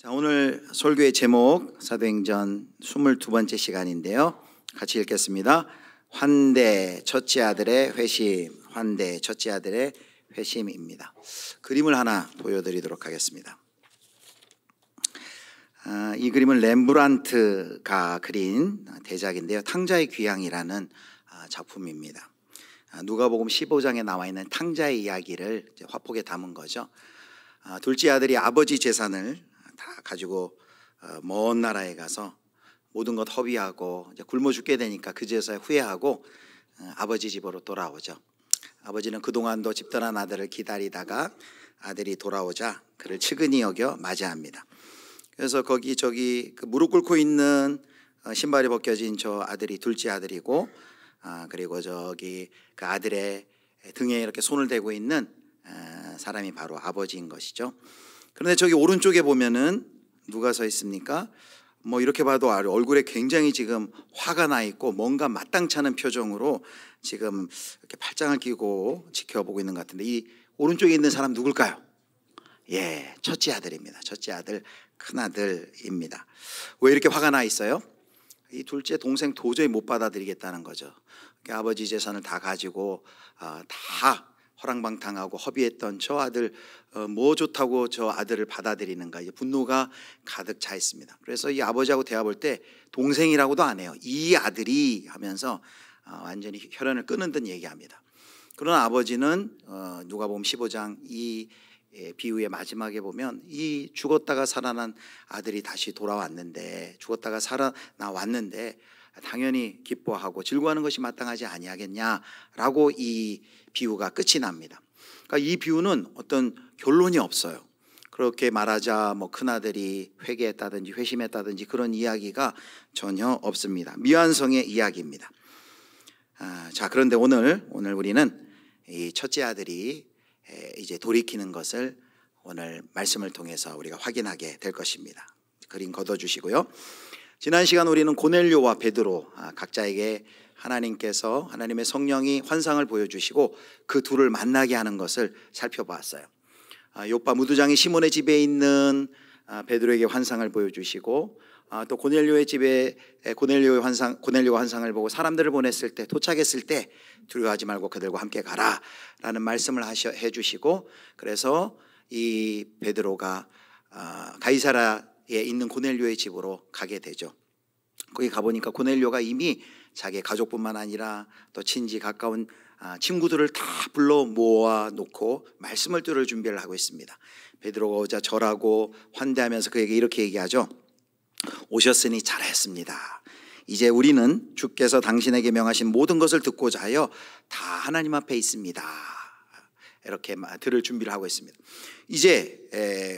자, 오늘 설교의 제목 사도행전 22번째 시간인데요. 같이 읽겠습니다. 환대 첫째 아들의 회심, 환대 첫째 아들의 회심입니다. 그림을 하나 보여드리도록 하겠습니다. 이 그림은 렘브란트가 그린 대작인데요. 탕자의 귀향이라는 작품입니다. 누가복음 15장에 나와 있는 탕자의 이야기를 화폭에 담은 거죠. 둘째 아들이 아버지 재산을 다 가지고 먼 나라에 가서 모든 것 허비하고 이제 굶어 죽게 되니까 그제서야 후회하고 아버지 집으로 돌아오죠. 아버지는 그동안도 집 떠난 아들을 기다리다가 아들이 돌아오자 그를 측은히 여겨 맞이합니다. 그래서 거기 저기 그 무릎 꿇고 있는 신발이 벗겨진 저 아들이 둘째 아들이고, 그리고 저기 그 아들의 등에 이렇게 손을 대고 있는 사람이 바로 아버지인 것이죠. 그런데 저기 오른쪽에 보면은 누가 서 있습니까? 뭐 이렇게 봐도 얼굴에 굉장히 지금 화가 나 있고 뭔가 마땅치 않은 표정으로 지금 이렇게 팔짱을 끼고 지켜보고 있는 것 같은데, 이 오른쪽에 있는 사람 누굴까요? 예, 첫째 아들입니다. 첫째 아들, 큰 아들입니다. 왜 이렇게 화가 나 있어요? 이 둘째 동생 도저히 못 받아들이겠다는 거죠. 아버지 재산을 다 가지고 다 허랑방탕하고 허비했던 저 아들, 뭐 좋다고 저 아들을 받아들이는가, 이제 분노가 가득 차 있습니다. 그래서 이 아버지하고 대화 볼 때 동생이라고도 안 해요. 이 아들이 하면서 완전히 혈연을 끊은 듯 얘기합니다. 그러나 아버지는 누가복음 15장 이 비유의 마지막에 보면 이 죽었다가 살아난 아들이 다시 돌아왔는데, 죽었다가 살아나왔는데 당연히 기뻐하고 즐거워하는 것이 마땅하지 아니하겠냐라고 이 비유가 끝이 납니다. 그러니까 이 비유는 어떤 결론이 없어요. 그렇게 말하자 뭐 큰아들이 회개했다든지 회심했다든지 그런 이야기가 전혀 없습니다. 미완성의 이야기입니다. 자, 그런데 오늘 우리는 이 첫째 아들이 이제 돌이키는 것을 오늘 말씀을 통해서 우리가 확인하게 될 것입니다. 그림 걷어주시고요. 지난 시간 우리는 고넬료와 베드로 각자에게 하나님께서, 하나님의 성령이 환상을 보여주시고 그 둘을 만나게 하는 것을 살펴보았어요. 요파 무두장이 시몬의 집에 있는 베드로에게 환상을 보여주시고, 또 고넬료의 집에 고넬료가 환상을 보고 사람들을 보냈을 때, 도착했을 때 두려워하지 말고 그들과 함께 가라라는 말씀을 해주시고, 그래서 이 베드로가 가이사라에 있는 고넬료의 집으로 가게 되죠. 거기 가보니까 고넬료가 이미 자기 가족뿐만 아니라 또 친지 가까운 친구들을 다 불러 모아 놓고 말씀을 들을 준비를 하고 있습니다. 베드로가 오자 절하고 환대하면서 그에게 이렇게 얘기하죠. 오셨으니 잘했습니다. 이제 우리는 주께서 당신에게 명하신 모든 것을 듣고자 하여 다 하나님 앞에 있습니다. 이렇게 들을 준비를 하고 있습니다. 이제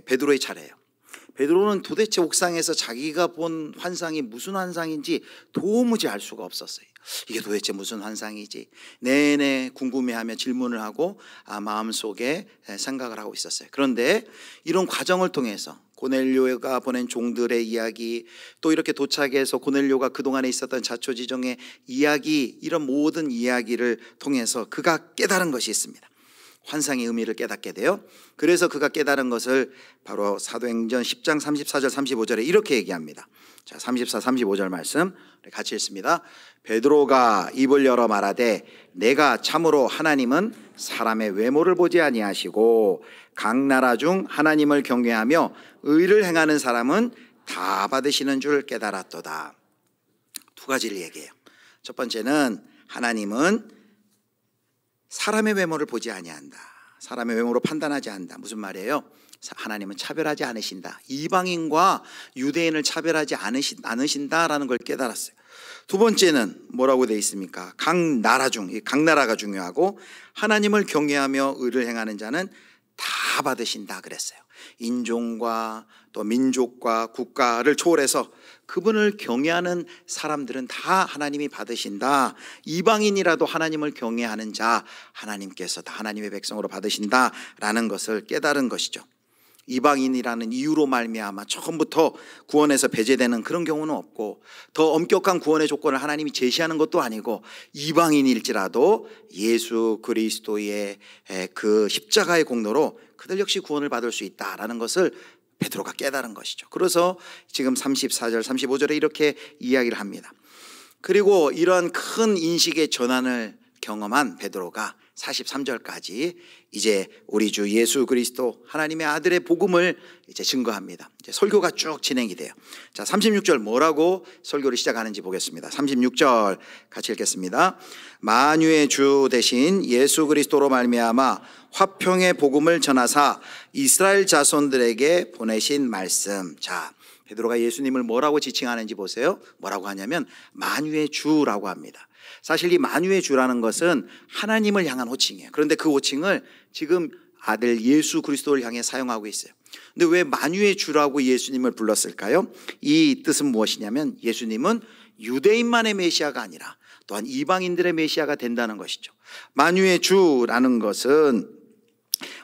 베드로의 차례예요. 베드로는 도대체 옥상에서 자기가 본 환상이 무슨 환상인지 도무지 알 수가 없었어요. 이게 도대체 무슨 환상이지? 내내 궁금해하며 질문을 하고 마음속에 생각을 하고 있었어요. 그런데 이런 과정을 통해서 고넬료가 보낸 종들의 이야기, 또 이렇게 도착해서 고넬료가 그동안에 있었던 자초지종의 이야기, 이런 모든 이야기를 통해서 그가 깨달은 것이 있습니다. 환상의 의미를 깨닫게 돼요. 그래서 그가 깨달은 것을 바로 사도행전 10장 34절 35절에 이렇게 얘기합니다. 자, 34, 35절 말씀 같이 읽습니다. 베드로가 입을 열어 말하되 내가 참으로 하나님은 사람의 외모를 보지 아니하시고 각 나라 중 하나님을 경외하며 의를 행하는 사람은 다 받으시는 줄 깨달았도다. 두 가지를 얘기해요. 첫 번째는 하나님은 사람의 외모를 보지 아니한다. 사람의 외모로 판단하지 않는다. 무슨 말이에요? 하나님은 차별하지 않으신다. 이방인과 유대인을 차별하지 않으신다라는 걸 깨달았어요. 두 번째는 뭐라고 되어 있습니까? 각 나라가 중요하고 하나님을 경외하며 의를 행하는 자는 다 받으신다 그랬어요. 인종과 또 민족과 국가를 초월해서 그분을 경외하는 사람들은 다 하나님이 받으신다. 이방인이라도 하나님을 경외하는 자 하나님께서 다 하나님의 백성으로 받으신다라는 것을 깨달은 것이죠. 이방인이라는 이유로 말미암아 처음부터 구원에서 배제되는 그런 경우는 없고, 더 엄격한 구원의 조건을 하나님이 제시하는 것도 아니고, 이방인일지라도 예수 그리스도의 그 십자가의 공로로 그들 역시 구원을 받을 수 있다라는 것을 베드로가 깨달은 것이죠. 그래서 지금 34절 35절에 이렇게 이야기를 합니다. 그리고 이런 큰 인식의 전환을 경험한 베드로가 43절까지 이제 우리 주 예수 그리스도 하나님의 아들의 복음을 이제 증거합니다. 이제 설교가 쭉 진행이 돼요. 자, 36절 뭐라고 설교를 시작하는지 보겠습니다. 36절 같이 읽겠습니다. 만유의 주 대신 예수 그리스도로 말미암아 화평의 복음을 전하사 이스라엘 자손들에게 보내신 말씀. 자, 베드로가 예수님을 뭐라고 지칭하는지 보세요. 뭐라고 하냐면 만유의 주라고 합니다. 사실 이 만유의 주라는 것은 하나님을 향한 호칭이에요. 그런데 그 호칭을 지금 아들 예수 그리스도를 향해 사용하고 있어요. 근데 왜 만유의 주라고 예수님을 불렀을까요? 이 뜻은 무엇이냐면 예수님은 유대인만의 메시아가 아니라 또한 이방인들의 메시아가 된다는 것이죠. 만유의 주라는 것은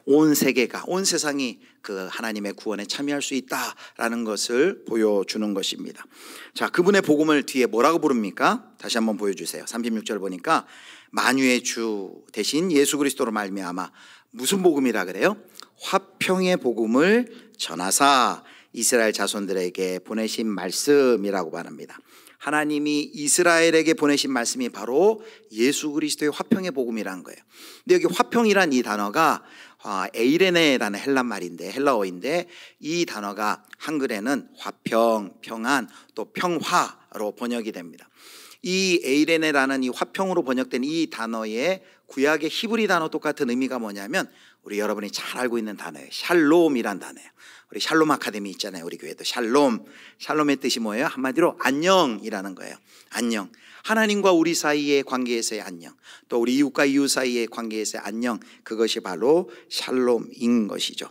온 세계가, 온 세상이 그 하나님의 구원에 참여할 수 있다라는 것을 보여주는 것입니다. 자, 그분의 복음을 뒤에 뭐라고 부릅니까? 다시 한번 보여주세요. 36절 보니까 만유의 주 대신 예수 그리스도로 말미암아 무슨 복음이라 그래요? 화평의 복음을 전하사 이스라엘 자손들에게 보내신 말씀이라고 말합니다. 하나님이 이스라엘에게 보내신 말씀이 바로 예수 그리스도의 화평의 복음이라는 거예요. 근데 여기 화평이란 이 단어가 에이레네라는 헬란 말인데, 헬라어인데 이 단어가 한글에는 화평, 평안, 또 평화로 번역이 됩니다. 이 에이레네라는 이 화평으로 번역된 이 단어의 구약의 히브리 단어 똑같은 의미가 뭐냐면 우리 여러분이 잘 알고 있는 단어예요. 샬롬이란 단어예요. 우리 샬롬 아카데미 있잖아요. 우리 교회도 샬롬. 샬롬의 뜻이 뭐예요? 한마디로 안녕이라는 거예요. 안녕. 하나님과 우리 사이의 관계에서의 안녕, 또 우리 이웃과 이웃 사이의 관계에서의 안녕, 그것이 바로 샬롬인 것이죠.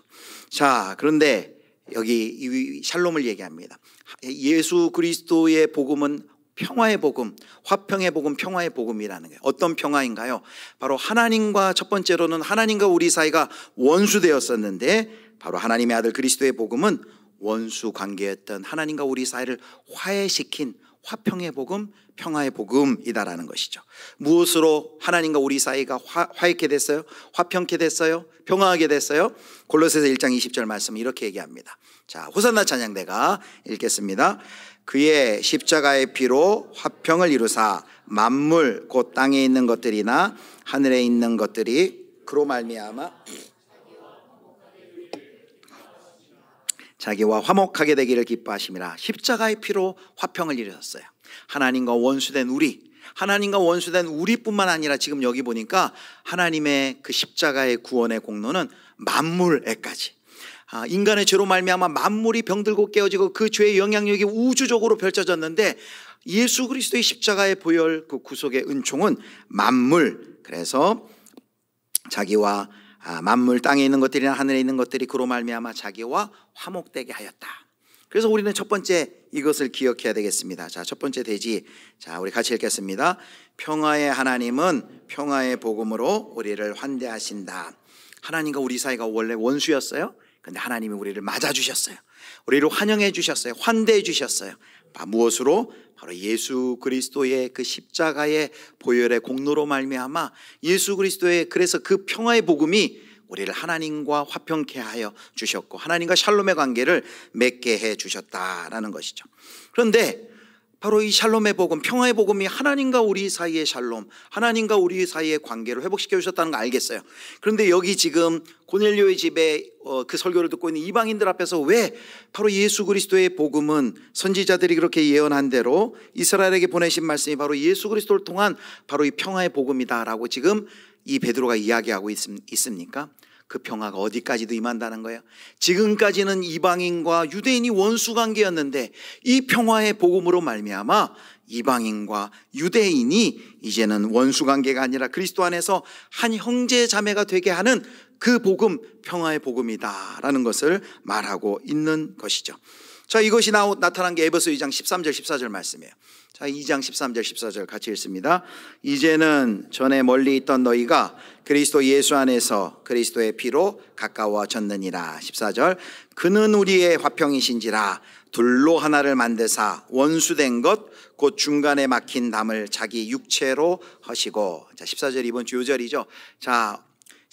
자, 그런데 여기 이 샬롬을 얘기합니다. 예수 그리스도의 복음은 평화의 복음, 화평의 복음, 평화의 복음이라는 거예요. 어떤 평화인가요? 바로 하나님과, 첫 번째로는 하나님과 우리 사이가 원수되었었는데 바로 하나님의 아들 그리스도의 복음은 원수 관계였던 하나님과 우리 사이를 화해시킨 화평의 복음, 평화의 복음이다라는 것이죠. 무엇으로 하나님과 우리 사이가 화해케 됐어요? 화평케 됐어요? 평화하게 됐어요? 골로새서 1장 20절 말씀 이렇게 얘기합니다. 자, 호산나 찬양대가 읽겠습니다. 그의 십자가의 피로 화평을 이루사 만물 곧 땅에 있는 것들이나 하늘에 있는 것들이 그로 말미암아 자기와 화목하게 되기를 기뻐하심이라. 십자가의 피로 화평을 이루셨어요. 하나님과 원수된 우리뿐만 아니라 지금 여기 보니까 하나님의 그 십자가의 구원의 공로는 만물에까지, 인간의 죄로 말미암아 만물이 병들고 깨어지고 그 죄의 영향력이 우주적으로 펼쳐졌는데 예수 그리스도의 십자가의 보혈 그 구속의 은총은 만물, 그래서 자기와 만물 땅에 있는 것들이나 하늘에 있는 것들이 그로 말미암아 자기와 화목되게 하였다. 그래서 우리는 첫 번째 이것을 기억해야 되겠습니다. 자, 첫 번째 대지. 자, 우리 같이 읽겠습니다. 평화의 하나님은 평화의 복음으로 우리를 환대하신다. 하나님과 우리 사이가 원래 원수였어요. 근데 하나님이 우리를 맞아주셨어요. 우리를 환영해 주셨어요. 환대해 주셨어요. 무엇으로? 바로 예수 그리스도의 그 십자가의 보혈의 공로로 말미암아 예수 그리스도의, 그래서 그 평화의 복음이 우리를 하나님과 화평케 하여 주셨고 하나님과 샬롬의 관계를 맺게 해 주셨다라는 것이죠. 그런데 바로 이 샬롬의 복음, 평화의 복음이 하나님과 우리 사이의 샬롬, 하나님과 우리 사이의 관계를 회복시켜 주셨다는 거 알겠어요. 그런데 여기 지금 고넬료의 집에 그 설교를 듣고 있는 이방인들 앞에서 왜 바로 예수 그리스도의 복음은 선지자들이 그렇게 예언한 대로 이스라엘에게 보내신 말씀이 바로 예수 그리스도를 통한 바로 이 평화의 복음이다라고 지금 이 베드로가 이야기하고 있습니까? 그 평화가 어디까지도 임한다는 거예요. 지금까지는 이방인과 유대인이 원수 관계였는데 이 평화의 복음으로 말미암아 이방인과 유대인이 이제는 원수 관계가 아니라 그리스도 안에서 한 형제 자매가 되게 하는 그 복음, 평화의 복음이다라는 것을 말하고 있는 것이죠. 자, 이것이 나타난 게 에베소 2장 13절 14절 말씀이에요. 자, 2장 13절 14절 같이 읽습니다. 이제는 전에 멀리 있던 너희가 그리스도 예수 안에서 그리스도의 피로 가까워졌느니라. 14절 그는 우리의 화평이신지라 둘로 하나를 만드사 원수된 것 곧 중간에 막힌 담을 자기 육체로 하시고. 자, 14절 이번 주 요절이죠. 자,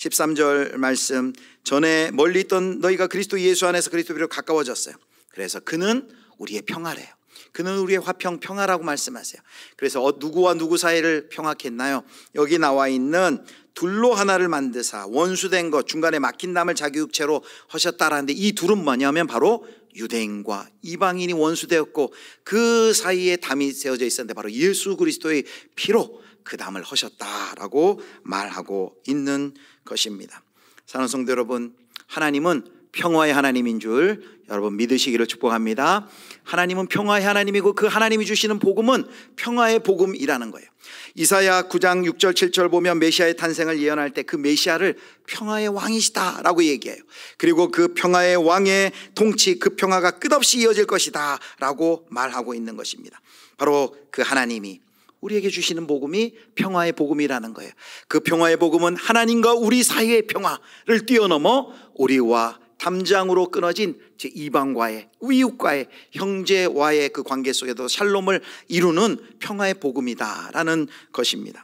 13절 말씀, 전에 멀리 있던 너희가 그리스도 예수 안에서 그리스도로 가까워졌어요. 그래서 그는 우리의 평화래요. 그는 우리의 화평, 평화라고 말씀하세요. 그래서 누구와 누구 사이를 평화케 했나요? 여기 나와 있는 둘로 하나를 만드사 원수된 것, 중간에 막힌 담을 자기 육체로 하셨다라는데, 이 둘은 뭐냐면 바로 유대인과 이방인이 원수되었고 그 사이에 담이 세워져 있었는데 바로 예수 그리스도의 피로 그 담을 하셨다라고 말하고 있는 것입니다. 사랑하는 성도 여러분, 하나님은 평화의 하나님인 줄 여러분 믿으시기를 축복합니다. 하나님은 평화의 하나님이고 그 하나님이 주시는 복음은 평화의 복음이라는 거예요. 이사야 9장 6절 7절 보면 메시아의 탄생을 예언할 때 그 메시아를 평화의 왕이시다 라고 얘기해요. 그리고 그 평화의 왕의 통치, 그 평화가 끝없이 이어질 것이다 라고 말하고 있는 것입니다. 바로 그 하나님이 우리에게 주시는 복음이 평화의 복음이라는 거예요. 그 평화의 복음은 하나님과 우리 사이의 평화를 뛰어넘어 우리와 담장으로 끊어진 이방과의, 이웃과의, 형제와의 그 관계 속에도 샬롬을 이루는 평화의 복음이다라는 것입니다.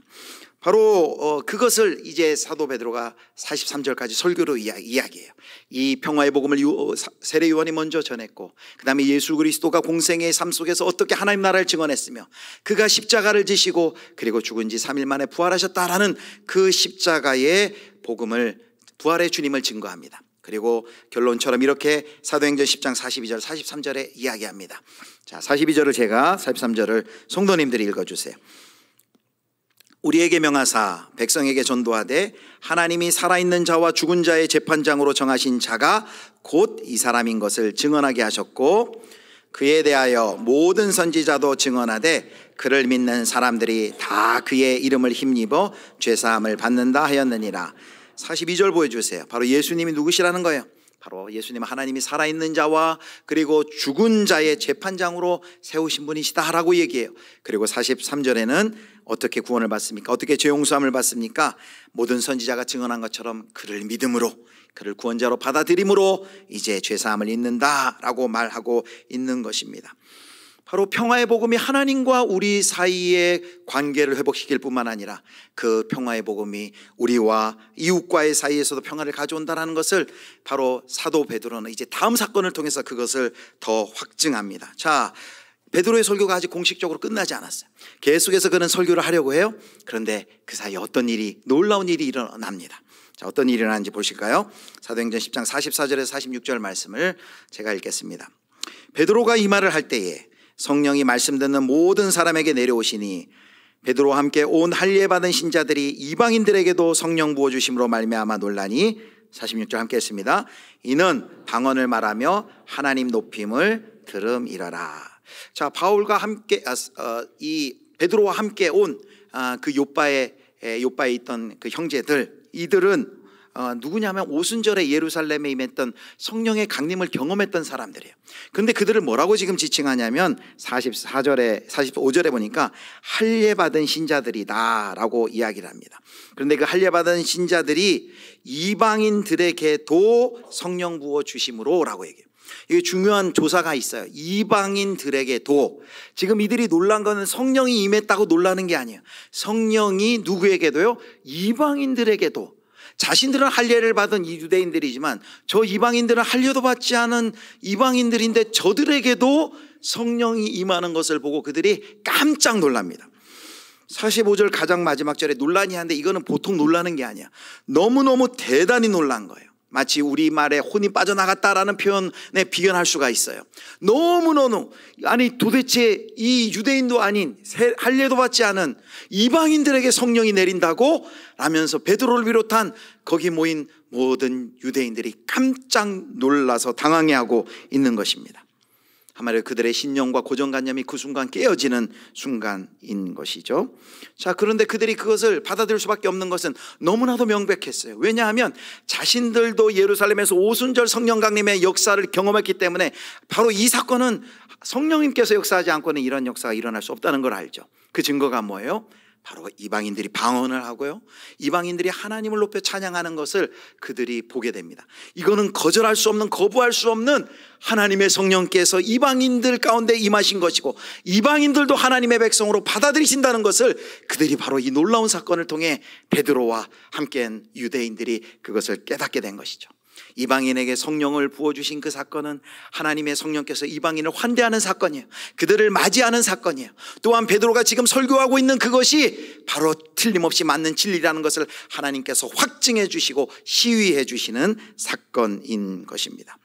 바로 그것을 이제 사도 베드로가 43절까지 설교로 이야기해요. 이 평화의 복음을 세례 요한이 먼저 전했고, 그 다음에 예수 그리스도가 공생의 삶 속에서 어떻게 하나님 나라를 증언했으며 그가 십자가를 지시고 그리고 죽은 지 3일 만에 부활하셨다라는 그 십자가의 복음을, 부활의 주님을 증거합니다. 그리고 결론처럼 이렇게 사도행전 10장 42절 43절에 이야기합니다. 자, 42절을 제가 43절을 성도님들이 읽어주세요. 우리에게 명하사 백성에게 전도하되 하나님이 살아있는 자와 죽은 자의 재판장으로 정하신 자가 곧 이 사람인 것을 증언하게 하셨고, 그에 대하여 모든 선지자도 증언하되 그를 믿는 사람들이 다 그의 이름을 힘입어 죄사함을 받는다 하였느니라. 42절 보여주세요. 바로 예수님이 누구시라는 거예요. 바로 예수님은 하나님이 살아있는 자와 그리고 죽은 자의 재판장으로 세우신 분이시다라고 얘기해요. 그리고 43절에는 어떻게 구원을 받습니까? 어떻게 죄 용서함을 받습니까? 모든 선지자가 증언한 것처럼 그를 믿음으로, 그를 구원자로 받아들임으로 이제 죄사함을 잊는다라고 말하고 있는 것입니다. 바로 평화의 복음이 하나님과 우리 사이의 관계를 회복시킬 뿐만 아니라 그 평화의 복음이 우리와 이웃과의 사이에서도 평화를 가져온다는 것을 바로 사도 베드로는 이제 다음 사건을 통해서 그것을 더 확증합니다. 자, 베드로의 설교가 아직 공식적으로 끝나지 않았어요. 계속해서 그는 설교를 하려고 해요. 그런데 그 사이에 어떤 일이, 놀라운 일이 일어납니다. 자, 어떤 일이 일어나는지 보실까요? 사도행전 10장 44절에서 46절 말씀을 제가 읽겠습니다. 베드로가 이 말을 할 때에 성령이 말씀 듣는 모든 사람에게 내려오시니 베드로와 함께 온 할례 받은 신자들이 이방인들에게도 성령 부어주심으로 말미암아 놀라니, 46절 함께 했습니다. 이는 방언을 말하며 하나님 높임을 들음이러라. 자, 바울과 함께 이 베드로와 함께 온 그 요바에 있던 그 형제들, 이들은 누구냐면 오순절에 예루살렘에 임했던 성령의 강림을 경험했던 사람들이에요. 그런데 그들을 뭐라고 지금 지칭하냐면 44절에 45절에 보니까 할례 받은 신자들이다 라고 이야기를 합니다. 그런데 그 할례 받은 신자들이 이방인들에게도 성령 부어 주심으로 라고 얘기해요. 이게 중요한 조사가 있어요. 이방인들에게도, 지금 이들이 놀란 거는 성령이 임했다고 놀라는 게 아니에요. 성령이 누구에게도요? 이방인들에게도. 자신들은 할례를 받은 이 유대인들이지만 저 이방인들은 할례도 받지 않은 이방인들인데 저들에게도 성령이 임하는 것을 보고 그들이 깜짝 놀랍니다. 45절 가장 마지막 절에 논란이 한데 이거는 보통 놀라는 게 아니야. 너무너무 대단히 놀란 거예요. 마치 우리말에 혼이 빠져나갔다라는 표현에 비견할 수가 있어요. 너무너무, 아니 도대체 이 유대인도 아닌 할례도 받지 않은 이방인들에게 성령이 내린다고 라면서 베드로를 비롯한 거기 모인 모든 유대인들이 깜짝 놀라서 당황해하고 있는 것입니다. 한마디로 그들의 신념과 고정관념이 그 순간 깨어지는 순간인 것이죠. 자, 그런데 그들이 그것을 받아들일 수밖에 없는 것은 너무나도 명백했어요. 왜냐하면 자신들도 예루살렘에서 오순절 성령 강림의 역사를 경험했기 때문에 바로 이 사건은 성령님께서 역사하지 않고는 이런 역사가 일어날 수 없다는 걸 알죠. 그 증거가 뭐예요? 바로 이방인들이 방언을 하고요, 이방인들이 하나님을 높여 찬양하는 것을 그들이 보게 됩니다. 이거는 거절할 수 없는, 거부할 수 없는 하나님의 성령께서 이방인들 가운데 임하신 것이고 이방인들도 하나님의 백성으로 받아들이신다는 것을 그들이 바로 이 놀라운 사건을 통해 베드로와 함께한 유대인들이 그것을 깨닫게 된 것이죠. 이방인에게 성령을 부어주신 그 사건은 하나님의 성령께서 이방인을 환대하는 사건이에요. 그들을 맞이하는 사건이에요. 또한 베드로가 지금 설교하고 있는 그것이 바로 틀림없이 맞는 진리라는 것을 하나님께서 확증해 주시고 시위해 주시는 사건인 것입니다.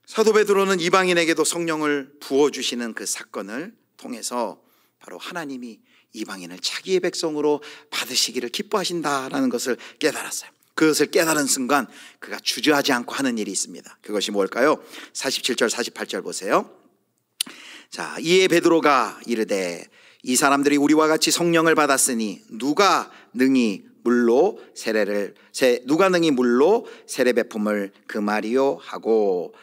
사도 베드로는 이방인에게도 성령을 부어주시는 그 사건을 통해서 바로 하나님이 이방인을 자기의 백성으로 받으시기를 기뻐하신다라는 것을 깨달았어요. 그것을 깨달은 순간 그가 주저하지 않고 하는 일이 있습니다. 그것이 뭘까요? 47절 48절 보세요. 자, 이에 베드로가 이르되 이 사람들이 우리와 같이 성령을 받았으니 누가 능히 물로 세례 베품을 금하리요 하고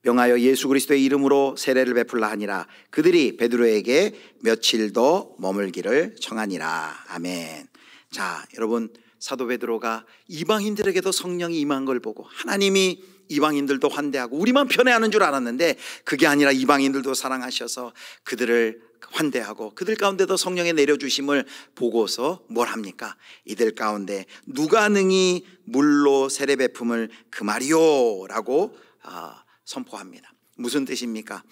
명하여 예수 그리스도의 이름으로 세례를 베풀라 하니라. 그들이 베드로에게 며칠 더 머물기를 청하니라. 아멘. 자, 여러분, 사도 베드로가 이방인들에게도 성령이 임한 걸 보고 하나님이 이방인들도 환대하고 우리만 편애하는 줄 알았는데 그게 아니라 이방인들도 사랑하셔서 그들을 환대하고 그들 가운데도 성령의 내려주심을 보고서 뭘 합니까? 이들 가운데 누가 능히 물로 세례 베품을 금하리요 라고 선포합니다. 무슨 뜻입니까?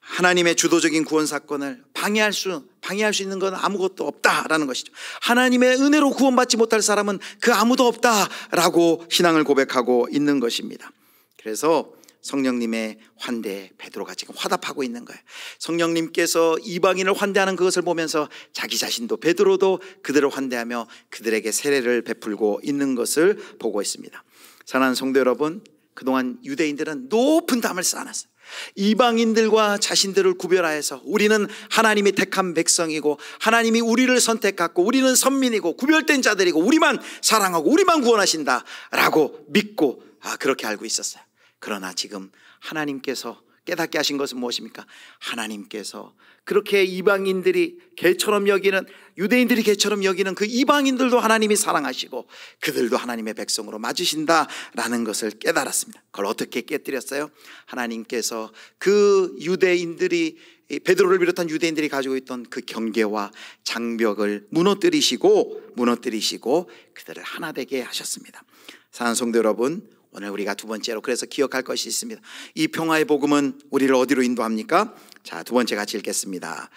하나님의 주도적인 구원 사건을 방해할 수 있는 건 아무것도 없다라는 것이죠. 하나님의 은혜로 구원받지 못할 사람은 그 아무도 없다라고 신앙을 고백하고 있는 것입니다. 그래서 성령님의 환대에 베드로가 지금 화답하고 있는 거예요. 성령님께서 이방인을 환대하는 그것을 보면서 자기 자신도 베드로도 그들을 환대하며 그들에게 세례를 베풀고 있는 것을 보고 있습니다. 사랑하는 성도 여러분, 그동안 유대인들은 높은 담을 쌓아놨어요. 이방인들과 자신들을 구별하여서 우리는 하나님이 택한 백성이고 하나님이 우리를 선택하고 우리는 선민이고 구별된 자들이고 우리만 사랑하고 우리만 구원하신다 라고 믿고 그렇게 알고 있었어요. 그러나 지금 하나님께서 깨닫게 하신 것은 무엇입니까? 하나님께서 그렇게 이방인들이 개처럼 여기는, 유대인들이 개처럼 여기는 그 이방인들도 하나님이 사랑하시고 그들도 하나님의 백성으로 맞으신다라는 것을 깨달았습니다. 그걸 어떻게 깨뜨렸어요? 하나님께서 그 유대인들이, 베드로를 비롯한 유대인들이 가지고 있던 그 경계와 장벽을 무너뜨리시고 그들을 하나 되게 하셨습니다. 사랑하는 성도 여러분, 오늘 우리가 두 번째로 그래서 기억할 것이 있습니다. 이 평화의 복음은 우리를 어디로 인도합니까? 자, 두 번째 같이 읽겠습니다.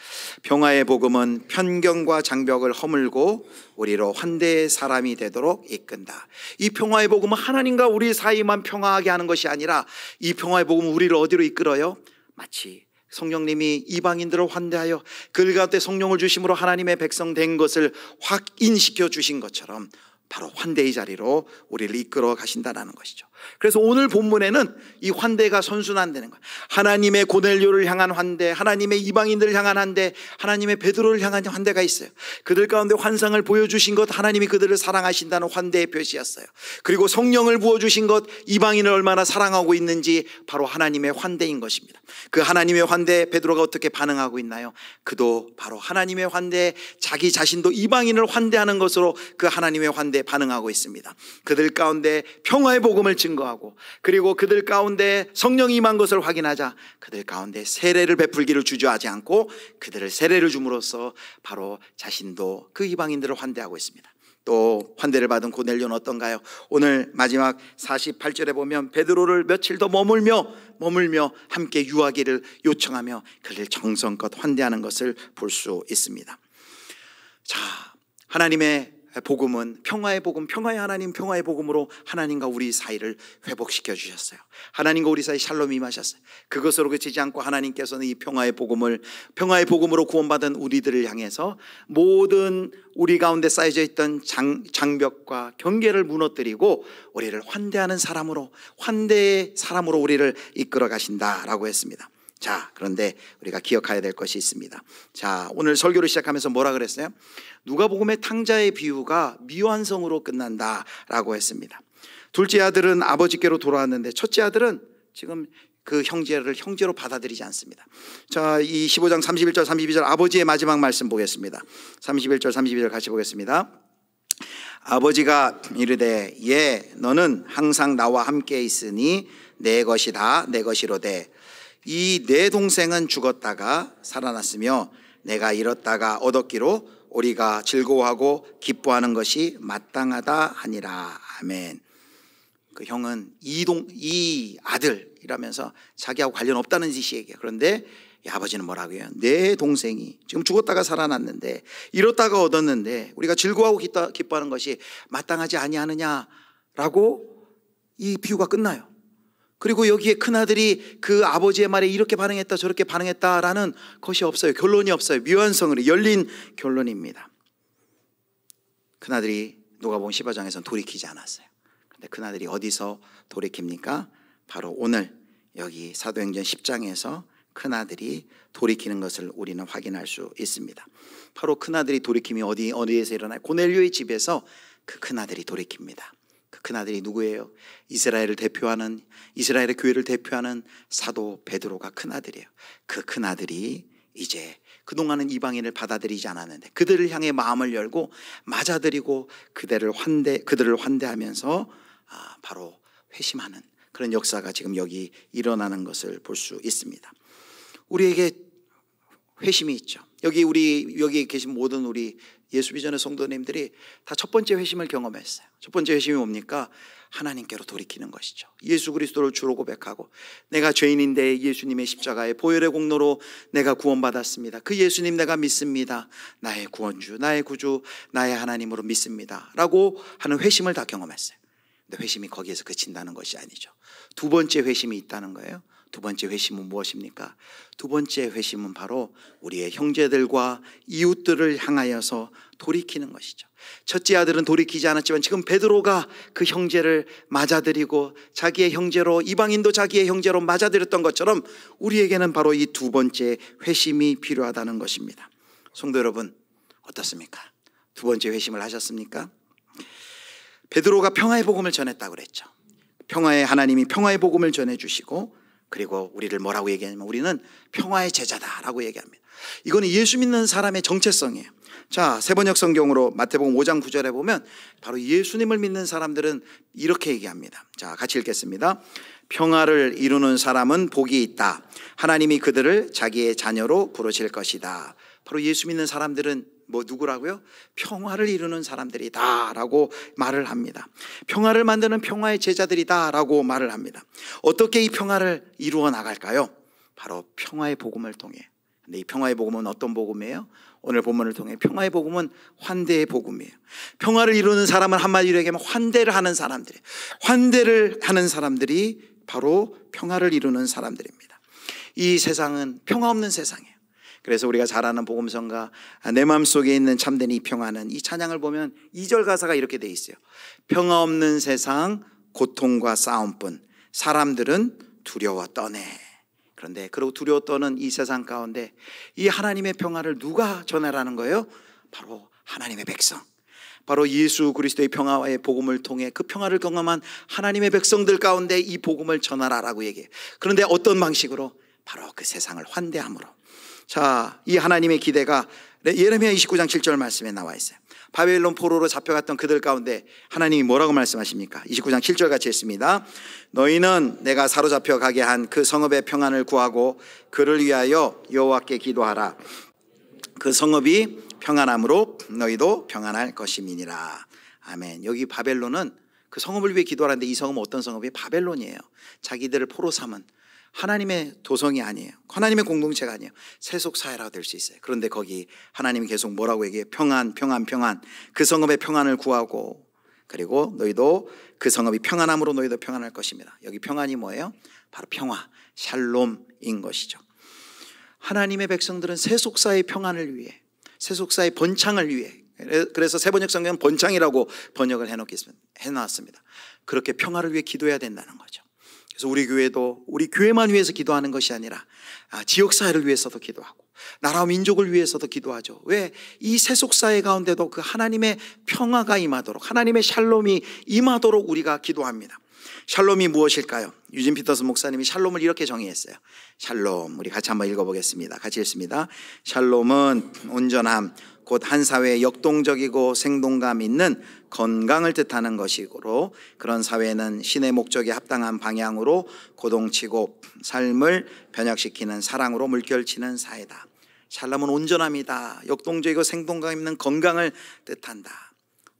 평화의 복음은 편견과 장벽을 허물고 우리로 환대의 사람이 되도록 이끈다. 이 평화의 복음은 하나님과 우리 사이만 평화하게 하는 것이 아니라 이 평화의 복음은 우리를 어디로 이끌어요? 마치 성령님이 이방인들을 환대하여 그들 가운데 성령을 주심으로 하나님의 백성 된 것을 확인시켜 주신 것처럼 바로 환대의 자리로 우리를 이끌어 가신다는 것이죠. 그래서 오늘 본문에는 이 환대가 선순환되는 거예요. 하나님의 고넬료를 향한 환대, 하나님의 이방인들을 향한 환대, 하나님의 베드로를 향한 환대가 있어요. 그들 가운데 환상을 보여주신 것, 하나님이 그들을 사랑하신다는 환대의 표시였어요. 그리고 성령을 부어주신 것, 이방인을 얼마나 사랑하고 있는지 바로 하나님의 환대인 것입니다. 그 하나님의 환대에 베드로가 어떻게 반응하고 있나요? 그도 바로 하나님의 환대에 자기 자신도 이방인을 환대하는 것으로 그 하나님의 환대에 반응하고 있습니다. 그들 가운데 평화의 복음을 증거하고 그리고 그들 가운데 성령이 임한 것을 확인하자 그들 가운데 세례를 베풀기를 주저하지 않고 그들을 세례를 줌으로써 바로 자신도 그 이방인들을 환대하고 있습니다. 또 환대를 받은 고넬료는 어떤가요? 오늘 마지막 48절에 보면 베드로를 며칠 더 머물며 함께 유하기를 요청하며 그를 정성껏 환대하는 것을 볼 수 있습니다. 자, 하나님의 복음은 평화의 복음, 평화의 하나님, 평화의 복음으로 하나님과 우리 사이를 회복시켜 주셨어요. 하나님과 우리 사이 샬롬이 임하셨어요. 그것으로 그치지 않고 하나님께서는 이 평화의 복음으로 구원받은 우리들을 향해서 모든 우리 가운데 쌓여져 있던 장벽과 경계를 무너뜨리고 우리를 환대하는 사람으로, 환대의 사람으로 우리를 이끌어 가신다라고 했습니다. 자, 그런데 우리가 기억해야 될 것이 있습니다. 자, 오늘 설교를 시작하면서 뭐라 그랬어요? 누가복음의 탕자의 비유가 미완성으로 끝난다라고 했습니다. 둘째 아들은 아버지께로 돌아왔는데 첫째 아들은 지금 그 형제를 형제로 받아들이지 않습니다. 자, 이 15장 31절 32절 아버지의 마지막 말씀 보겠습니다. 31절 32절 같이 보겠습니다. 아버지가 이르되 예 너는 항상 나와 함께 있으니 내 것이다 내 것이로되 이 내 동생은 죽었다가 살아났으며 내가 잃었다가 얻었기로 우리가 즐거워하고 기뻐하는 것이 마땅하다 하니라. 아멘. 그 형은 이 아들이라면서 자기하고 관련 없다는 짓이 얘기해요. 그런데 이 아버지는 뭐라고 해요? 내 동생이 지금 죽었다가 살아났는데 잃었다가 얻었는데 우리가 즐거워하고 기뻐하는 것이 마땅하지 아니하느냐라고 이 비유가 끝나요. 그리고 여기에 큰아들이 그 아버지의 말에 이렇게 반응했다 저렇게 반응했다라는 것이 없어요. 결론이 없어요. 미완성으로 열린 결론입니다. 큰아들이 누가복음 15장에서는 돌이키지 않았어요. 근데 큰아들이 어디서 돌이킵니까? 바로 오늘 여기 사도행전 10장에서 큰아들이 돌이키는 것을 우리는 확인할 수 있습니다. 바로 큰아들이 돌이킴이 어디에서 일어나요? 고넬료의 집에서 그 큰아들이 돌이킵니다. 그 큰아들이 누구예요? 이스라엘의 교회를 대표하는 사도 베드로가 큰아들이에요. 그 큰아들이 이제 그동안은 이방인을 받아들이지 않았는데 그들을 향해 마음을 열고 맞아들이고 그들을 환대하면서 바로 회심하는 그런 역사가 지금 여기 일어나는 것을 볼 수 있습니다. 우리에게 회심이 있죠. 여기 계신 모든 우리 예수비전의 성도님들이 다 첫 번째 회심을 경험했어요. 첫 번째 회심이 뭡니까? 하나님께로 돌이키는 것이죠. 예수 그리스도를 주로 고백하고 내가 죄인인데 예수님의 십자가의 보혈의 공로로 내가 구원받았습니다. 그 예수님 내가 믿습니다. 나의 구원주, 나의 구주, 나의 하나님으로 믿습니다 라고 하는 회심을 다 경험했어요. 근데 회심이 거기에서 그친다는 것이 아니죠. 두 번째 회심이 있다는 거예요. 두 번째 회심은 무엇입니까? 두 번째 회심은 바로 우리의 형제들과 이웃들을 향하여서 돌이키는 것이죠. 첫째 아들은 돌이키지 않았지만 지금 베드로가 그 형제를 맞아들이고 자기의 형제로, 이방인도 자기의 형제로 맞아들였던 것처럼 우리에게는 바로 이 두 번째 회심이 필요하다는 것입니다. 성도 여러분 어떻습니까? 두 번째 회심을 하셨습니까? 베드로가 평화의 복음을 전했다고 그랬죠. 하나님이 평화의 복음을 전해주시고 그리고 우리를 뭐라고 얘기하냐면 우리는 평화의 제자다라고 얘기합니다. 이거는 예수 믿는 사람의 정체성이에요. 자, 세번역 성경으로 마태복음 5장 9절에 보면 바로 예수님을 믿는 사람들은 이렇게 얘기합니다. 자, 같이 읽겠습니다. 평화를 이루는 사람은 복이 있다. 하나님이 그들을 자기의 자녀로 부르실 것이다. 바로 예수 믿는 사람들은 누구라고요? 평화를 이루는 사람들이다 라고 말을 합니다. 평화를 만드는 평화의 제자들이다 라고 말을 합니다. 어떻게 이 평화를 이루어 나갈까요? 바로 평화의 복음을 통해. 근데 이 평화의 복음은 어떤 복음이에요? 오늘 본문을 통해 평화의 복음은 환대의 복음이에요. 평화를 이루는 사람은 한마디로 얘기하면 환대를 하는 사람들이 바로 평화를 이루는 사람들입니다. 이 세상은 평화 없는 세상이에요. 그래서 우리가 잘 아는 복음성가 내 마음속에 있는 참된 이 평화는 이 찬양을 보면 2절 가사가 이렇게 돼 있어요. 평화 없는 세상 고통과 싸움뿐 사람들은 두려워 떠네. 그런데 그리고 두려워 떠는 이 세상 가운데 이 하나님의 평화를 누가 전하라는 거예요? 바로 하나님의 백성, 바로 예수 그리스도의 평화의 복음을 통해 그 평화를 경험한 하나님의 백성들 가운데 이 복음을 전하라라고 얘기해요. 그런데 어떤 방식으로? 바로 그 세상을 환대함으로. 자, 이 하나님의 기대가 예레미야 29장 7절 말씀에 나와 있어요. 바벨론 포로로 잡혀갔던 그들 가운데 하나님이 뭐라고 말씀하십니까? 29장 7절 같이 했습니다. 너희는 내가 사로잡혀 가게 한 그 성읍의 평안을 구하고 그를 위하여 여호와께 기도하라. 그 성읍이 평안함으로 너희도 평안할 것임이니라. 아멘. 여기 바벨론은 그 성읍을 위해 기도하는데 이 성읍은 어떤 성읍이에요? 바벨론이에요. 자기들을 포로 삼은 하나님의 도성이 아니에요. 하나님의 공동체가 아니에요. 세속사회라고 될 수 있어요. 그런데 거기 하나님이 계속 뭐라고 얘기해요? 평안. 그 성읍의 평안을 구하고 그리고 너희도 그 성읍이 평안함으로 너희도 평안할 것입니다. 여기 평안이 뭐예요? 바로 평화, 샬롬인 것이죠. 하나님의 백성들은 세속사의 평안을 위해, 세속사의 번창을 위해, 그래서 세번역 성경은 번창이라고 번역을 해놨습니다. 그렇게 평화를 위해 기도해야 된다는 거죠. 그래서 우리 교회도 우리 교회만 위해서 기도하는 것이 아니라 지역사회를 위해서도 기도하고 나라와 민족을 위해서도 기도하죠. 왜? 이 세속사회 가운데도 그 하나님의 평화가 임하도록, 하나님의 샬롬이 임하도록 우리가 기도합니다. 샬롬이 무엇일까요? 유진 피터슨 목사님이 샬롬을 이렇게 정의했어요. 샬롬, 우리 같이 한번 읽어보겠습니다. 같이 읽습니다. 샬롬은 온전함, 곧 한 사회에 역동적이고 생동감 있는 건강을 뜻하는 것이고, 그런 사회는 신의 목적에 합당한 방향으로 고동치고 삶을 변혁시키는 사랑으로 물결치는 사회다. 샬롬은 온전함이다. 역동적이고 생동감 있는 건강을 뜻한다.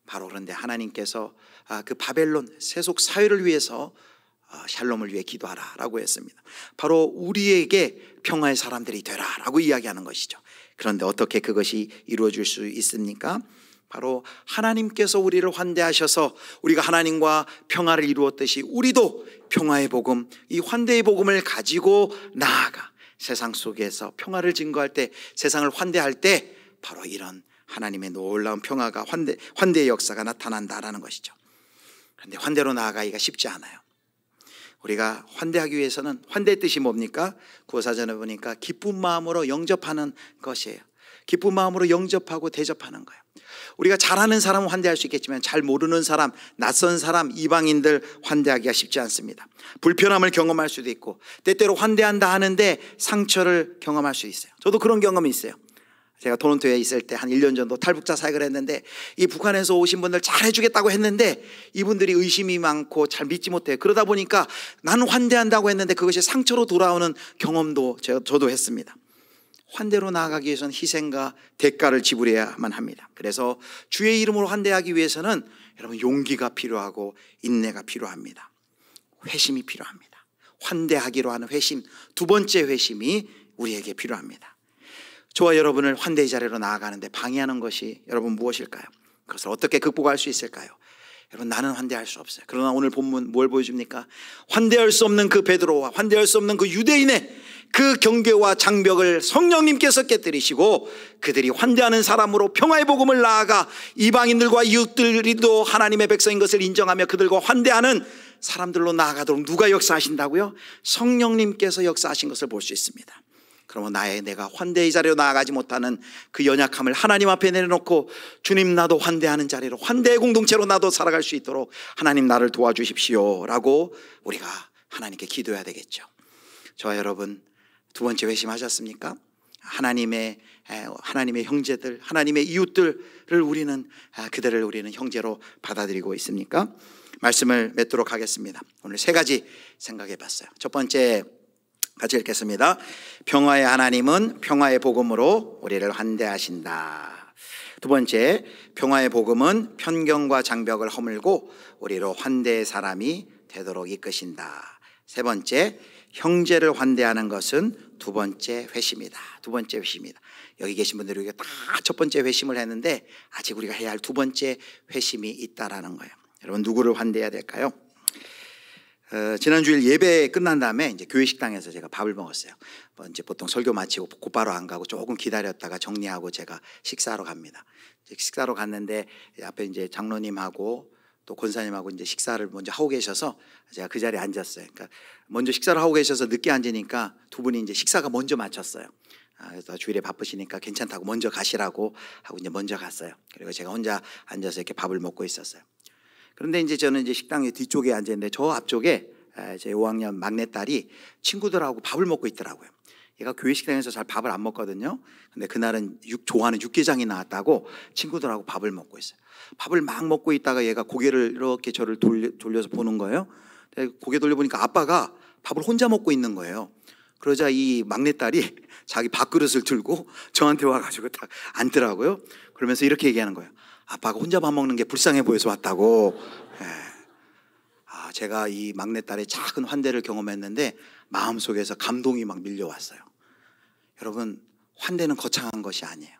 바로 그런데 하나님께서 그 바벨론 세속 사회를 위해서 샬롬을 위해 기도하라 라고 했습니다. 바로 우리에게 평화의 사람들이 되라 라고 이야기하는 것이죠. 그런데 어떻게 그것이 이루어질 수 있습니까? 바로 하나님께서 우리를 환대하셔서 우리가 하나님과 평화를 이루었듯이 우리도 평화의 복음, 이 환대의 복음을 가지고 나아가 세상 속에서 평화를 증거할 때, 세상을 환대할 때 바로 이런 하나님의 놀라운 평화가 환대의 역사가 나타난다라는 것이죠. 그런데 환대로 나아가기가 쉽지 않아요. 우리가 환대하기 위해서는, 환대의 뜻이 뭡니까? 구호사전에 보니까 기쁜 마음으로 영접하는 것이에요. 기쁜 마음으로 영접하고 대접하는 거예요. 우리가 잘하는 사람은 환대할 수 있겠지만 잘 모르는 사람, 낯선 사람, 이방인들 환대하기가 쉽지 않습니다. 불편함을 경험할 수도 있고, 때때로 환대한다 하는데 상처를 경험할 수 있어요. 저도 그런 경험이 있어요. 제가 토론토에 있을 때 한 1년 정도 탈북자 사역을 했는데, 이 북한에서 오신 분들 잘 해주겠다고 했는데 이분들이 의심이 많고 잘 믿지 못해요. 그러다 보니까 나는 환대한다고 했는데 그것이 상처로 돌아오는 경험도 저도 했습니다. 환대로 나아가기 위해서는 희생과 대가를 지불해야만 합니다. 그래서 주의 이름으로 환대하기 위해서는 여러분 용기가 필요하고 인내가 필요합니다. 회심이 필요합니다. 환대하기로 하는 회심, 두 번째 회심이 우리에게 필요합니다. 저와 여러분을 환대의 자리로 나아가는데 방해하는 것이 여러분 무엇일까요? 그것을 어떻게 극복할 수 있을까요? 여러분, 나는 환대할 수 없어요. 그러나 오늘 본문 뭘 보여줍니까? 환대할 수 없는 그 베드로와 환대할 수 없는 그 유대인의 그 경계와 장벽을 성령님께서 깨뜨리시고 그들이 환대하는 사람으로 평화의 복음을 나아가 이방인들과 이웃들도 하나님의 백성인 것을 인정하며 그들과 환대하는 사람들로 나아가도록 누가 역사하신다고요? 성령님께서 역사하신 것을 볼 수 있습니다. 그러면 내가 환대의 자리로 나아가지 못하는 그 연약함을 하나님 앞에 내려놓고, 주님, 나도 환대하는 자리로, 환대의 공동체로 나도 살아갈 수 있도록 하나님 나를 도와주십시오 라고 우리가 하나님께 기도해야 되겠죠. 저와 여러분, 두 번째 회심하셨습니까? 하나님의 형제들, 하나님의 이웃들을 그들을 우리는 형제로 받아들이고 있습니까? 말씀을 맺도록 하겠습니다. 오늘 세 가지 생각해 봤어요. 첫 번째, 같이 읽겠습니다. 평화의 하나님은 평화의 복음으로 우리를 환대하신다. 두 번째, 평화의 복음은 편견과 장벽을 허물고 우리로 환대의 사람이 되도록 이끄신다. 세 번째, 형제를 환대하는 것은 두 번째 회심이다. 두 번째 회심이다. 여기 계신 분들이 다 첫 번째 회심을 했는데 아직 우리가 해야 할 두 번째 회심이 있다라는 거예요. 여러분, 누구를 환대해야 될까요? 지난 주일 예배 끝난 다음에 이제 교회 식당에서 제가 밥을 먹었어요. 이제 보통 설교 마치고 곧바로 안 가고 조금 기다렸다가 정리하고 제가 식사하러 갑니다. 식사하러 갔는데 앞에 이제 장로님하고 또 권사님하고 이제 식사를 먼저 하고 계셔서 제가 그 자리에 앉았어요. 그러니까 먼저 식사를 하고 계셔서 늦게 앉으니까 두 분이 이제 식사가 먼저 마쳤어요. 그래서 주일에 바쁘시니까 괜찮다고 먼저 가시라고 하고 이제 먼저 갔어요. 그리고 제가 혼자 앉아서 이렇게 밥을 먹고 있었어요. 그런데 이제 저는 이제 식당의 뒤쪽에 앉아 있는데 저 앞쪽에 제 5학년 막내딸이 친구들하고 밥을 먹고 있더라고요. 얘가 교회 식당에서 잘 밥을 안 먹거든요. 근데 그날은 좋아하는 육개장이 나왔다고 친구들하고 밥을 먹고 있어요. 밥을 막 먹고 있다가 얘가 고개를 이렇게 저를 돌려서 보는 거예요. 고개 돌려보니까 아빠가 밥을 혼자 먹고 있는 거예요. 그러자 이 막내딸이 자기 밥그릇을 들고 저한테 와가지고 딱 앉더라고요. 그러면서 이렇게 얘기하는 거예요. 아빠가 혼자 밥 먹는 게 불쌍해 보여서 왔다고. 제가 이 막내딸의 작은 환대를 경험했는데 마음속에서 감동이 막 밀려왔어요. 여러분, 환대는 거창한 것이 아니에요.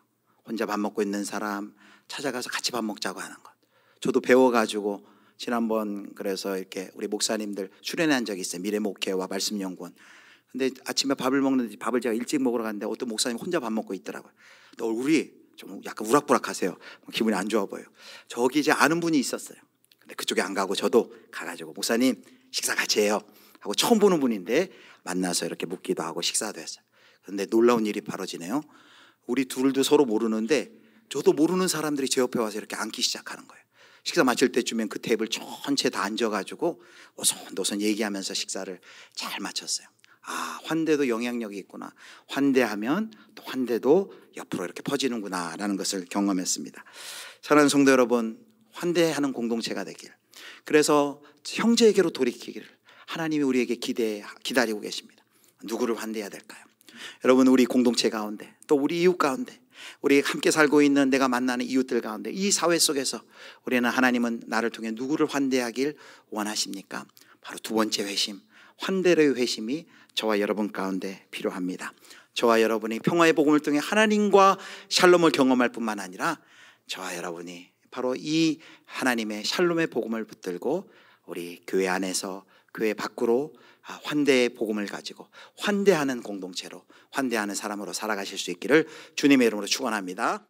혼자 밥 먹고 있는 사람 찾아가서 같이 밥 먹자고 하는 것. 저도 배워가지고 지난번 그래서 이렇게 우리 목사님들 출연한 적이 있어요. 미래목회와 말씀연구원. 근데 아침에 밥을 먹는데 밥을 제가 일찍 먹으러 갔는데 어떤 목사님 혼자 밥 먹고 있더라고요. 근데 얼굴이 좀 약간 우락부락하세요. 기분이 안 좋아 보여요. 저기 이제 아는 분이 있었어요. 근데 그쪽에 안 가고 저도 가가지고 목사님 식사 같이 해요 하고 처음 보는 분인데 만나서 이렇게 묵기도 하고 식사도 했어요. 그런데 놀라운 일이 벌어지네요. 우리 둘도 서로 모르는데 저도 모르는 사람들이 제 옆에 와서 이렇게 앉기 시작하는 거예요. 식사 마칠 때쯤엔 그 테이블 전체 다 앉아가지고 오손도손 얘기하면서 식사를 잘 마쳤어요. 아, 환대도 영향력이 있구나. 환대하면 또 환대도 옆으로 이렇게 퍼지는구나 라는 것을 경험했습니다. 사랑하는 성도 여러분, 환대하는 공동체가 되길, 그래서 형제에게로 돌이키기를 하나님이 우리에게 기다리고 계십니다. 누구를 환대해야 될까요? 여러분, 우리 공동체 가운데, 또 우리 이웃 가운데, 우리 함께 살고 있는 내가 만나는 이웃들 가운데, 이 사회 속에서 우리는 하나님은 나를 통해 누구를 환대하길 원하십니까? 바로 두 번째 회심, 환대의 회심이 저와 여러분 가운데 필요합니다. 저와 여러분이 평화의 복음을 통해 하나님과 샬롬을 경험할 뿐만 아니라 저와 여러분이 바로 이 하나님의 샬롬의 복음을 붙들고 우리 교회 안에서 교회 밖으로 환대의 복음을 가지고 환대하는 공동체로, 환대하는 사람으로 살아가실 수 있기를 주님의 이름으로 축원합니다.